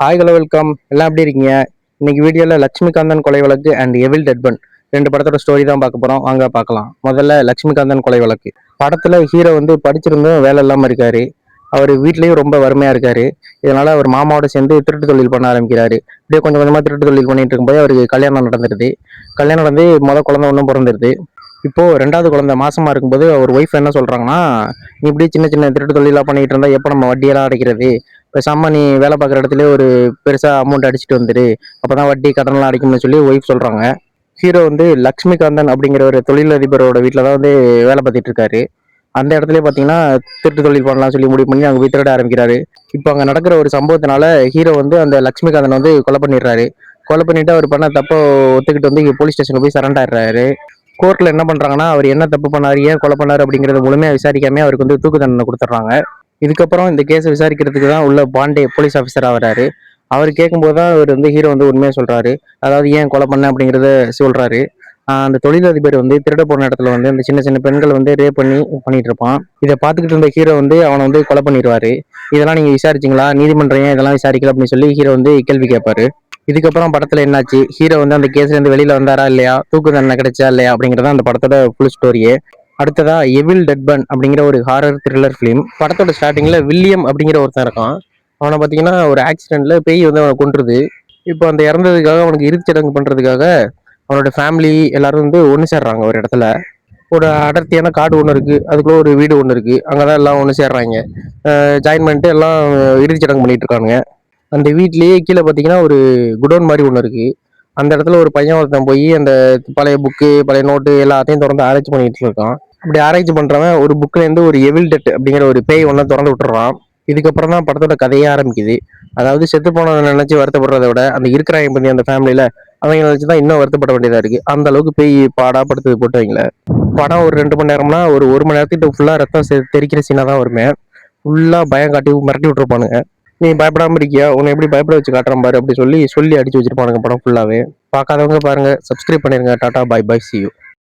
Hi hello welcome. எல்லாம் எப்படி இருக்கீங்க? இன்னைக்கு வீடியோல லட்சுமிகாந்தன் கொலை வழக்கு அண்ட் எவில் டெட்பன் ரெண்டு படத்தோட ஸ்டோரி தான் பார்க்க போறோம். வாங்க பார்க்கலாம். முதல்ல லட்சுமிகாந்தன் கொலை வழக்கு. படத்துல ஹீரோ வந்து படிச்சிருந்தும் வேலை இல்லாம இருக்காரு. அவர் வீட்லயும் ரொம்ப வறுமையா இருக்காரு. இதனால அவர் மாமாவோட சேர்ந்து திருட்டு தொழில் பண்ண ஆரம்பிக்கிறாரு. இப்படியே கொஞ்சம் கொஞ்சமா திருட்டு தொழில் பண்ணிட்டு இருக்கும்போது அவருக்கு கல்யாணம் நடந்துருது. கல்யாணம் நடந்து குழந்தை ஒன்றும் பிறந்துருது. இப்போ ரெண்டாவது குழந்தை மாசமா இருக்கும்போது அவர் ஒய்ஃப் என்ன சொல்றாங்கன்னா, நீ இப்படி சின்ன சின்ன திருட்டு தொழிலா பண்ணிட்டு இருந்தா எப்ப நம்ம வட்டியெல்லாம் அடைக்கிறது? பேசாம நீ வேலை பார்க்குற இடத்துல ஒரு பெருசா அமௌண்ட் அடிச்சுட்டு வந்துரு, அப்பதான் வட்டி கடன்லாம் அடைக்கும்னு சொல்லி ஒய்ஃப் சொல்றாங்க. ஹீரோ வந்து லக்ஷ்மிகாந்தன் அப்படிங்கிற ஒரு தொழிலதிபரோட வீட்டில் தான் வந்து வேலை பார்த்துட்டு இருக்காரு. அந்த இடத்துல பாத்தீங்கன்னா திருட்டு தொழில் பண்ணலாம் சொல்லி முடிவு பண்ணி அங்க போய் திருட ஆரம்பிக்கிறாரு. இப்போ அங்க நடக்கிற ஒரு சம்பவத்தினால ஹீரோ வந்து அந்த லக்ஷ்மிகாந்தன் வந்து கொலை பண்ணிடுறாரு. கொலை பண்ணிட்டு அவர் பண்ண தப்ப ஒத்துக்கிட்டு வந்து இங்க போலீஸ் ஸ்டேஷன்ல போய் சரண்டர் ஆயிடுறாரு. கோர்ட்ல என்ன பண்றாங்கன்னா, அவர் என்ன தப்பு பண்ணாரு, ஏன் கொலை பண்ணாரு அப்படிங்கறத முழுமையா விசாரிக்காம அவருக்கு வந்து தூக்கு தண்டனை கொடுத்துட்றாங்க. இதுக்கப்புறம் இந்த கேஸை விசாரிக்கிறதுக்கு தான் உள்ள பாண்டே போலீஸ் ஆஃபீஸரா வராரு. அவர் கேட்கும்போது தான் அவர் வந்து ஹீரோ வந்து உண்மையா சொல்றாரு. அதாவது ஏன் கொலை பண்ண அப்படிங்கறத சொல்றாரு. அந்த தொழிலதிபர் வந்து திருட போன இடத்துல வந்து அந்த சின்ன சின்ன பெண்கள் வந்து ரேப் பண்ணிட்டு இருப்பான். இதை பார்த்துக்கிட்டு இருந்த ஹீரோ வந்து அவனை வந்து கொலை பண்ணிடுவாரு. இதெல்லாம் நீங்க விசாரிச்சீங்களா, நீதிமன்றம் ஏன் இதெல்லாம் விசாரிக்கல அப்படின்னு சொல்லி ஹீரோ வந்து கேள்வி கேட்பாரு. இதுக்கப்புறம் படத்துல என்னாச்சு, ஹீரோ வந்து அந்த கேஸ்ல இருந்து வெளியில வந்தாரா இல்லையா, தூக்கு தண்டனை கிடைச்சா இல்லையா அப்படிங்கறத அந்த படத்தோட ஃபுல் ஸ்டோரியே. அடுத்ததா எவில் டெட்பன் அப்படிங்கிற ஒரு ஹாரர் த்ரில்லர் ஃபிலிம். படத்தோட ஸ்டார்டிங்ல வில்லியம் அப்படிங்கிற ஒருத்தன் இருக்கான். அவனை பார்த்தீங்கன்னா ஒரு ஆக்சிடென்ட்ல பேய் வந்து அவனை கொன்றுது. இப்போ அந்த இறந்ததுக்காக அவனுக்கு இறுதி சடங்கு பண்றதுக்காக அவனோட ஃபேமிலி எல்லாரும் வந்து ஒன்று சேர்றாங்க ஒரு இடத்துல. ஒரு அடர்த்தியான காடு ஒன்று இருக்கு, அதுக்குள்ள ஒரு வீடு ஒன்று இருக்கு, அங்கதான் எல்லாம் ஒன்று சேர்றாங்க. ஜாயின் பண்ணிட்டு எல்லாம் இறுதி சடங்கு பண்ணிட்டு இருக்காங்க. அந்த வீட்லயே கீழே பார்த்தீங்கன்னா ஒரு குடோன் மாதிரி ஒன்று இருக்கு. அந்த இடத்துல ஒரு பையன் ஒருத்தன் போய் அந்த பழைய புக்கு பழைய நோட்டு எல்லாத்தையும் திறந்து ஆராய்ச்சி பண்ணிட்டு இருக்கான். அப்படி ஆராய்ச்சி பண்றவன் ஒரு புக்ல இருந்து ஒரு எவில் டெட் அப்படிங்கிற ஒரு பேய் ஒன்றை திறந்து விட்டுறான். இதுக்கப்புறம் தான் படத்தோட கதையே ஆரம்பிக்குது. அதாவது செத்து போனதை நினைச்சு வருத்தப்படுறதை விட அந்த இருக்கிறாங்க பத்தி அந்த ஃபேமிலியில அவங்க நினைச்சுதான் இன்னும் வருத்தப்பட வேண்டியதா இருக்கு. அந்த அளவுக்கு பேய் பாடா படுத்து போட்டு வைங்கள. படம் ஒரு 2 மணி நேரம்னா ஒரு 1 மணி நேரத்துக்கு ஃபுல்லா ரத்தம் தெரிக்கிற சீனா தான் வருமே. ஃபுல்லா பயம் காட்டி மிரட்டி விட்டுருப்பானுங்க. நீ பயப்படாம இருக்கியா, உன்னை எப்படி பயப்பட வச்சு காட்டுறான் பாரு அப்படி சொல்லி சொல்லி அடிச்சு வச்சிருப்பானுங்க படம் ஃபுல்லாவே. பார்க்காதவங்க பாருங்க, சப்ஸ்கிரைப் பண்ணிருங்க. Tata bye bye, see you.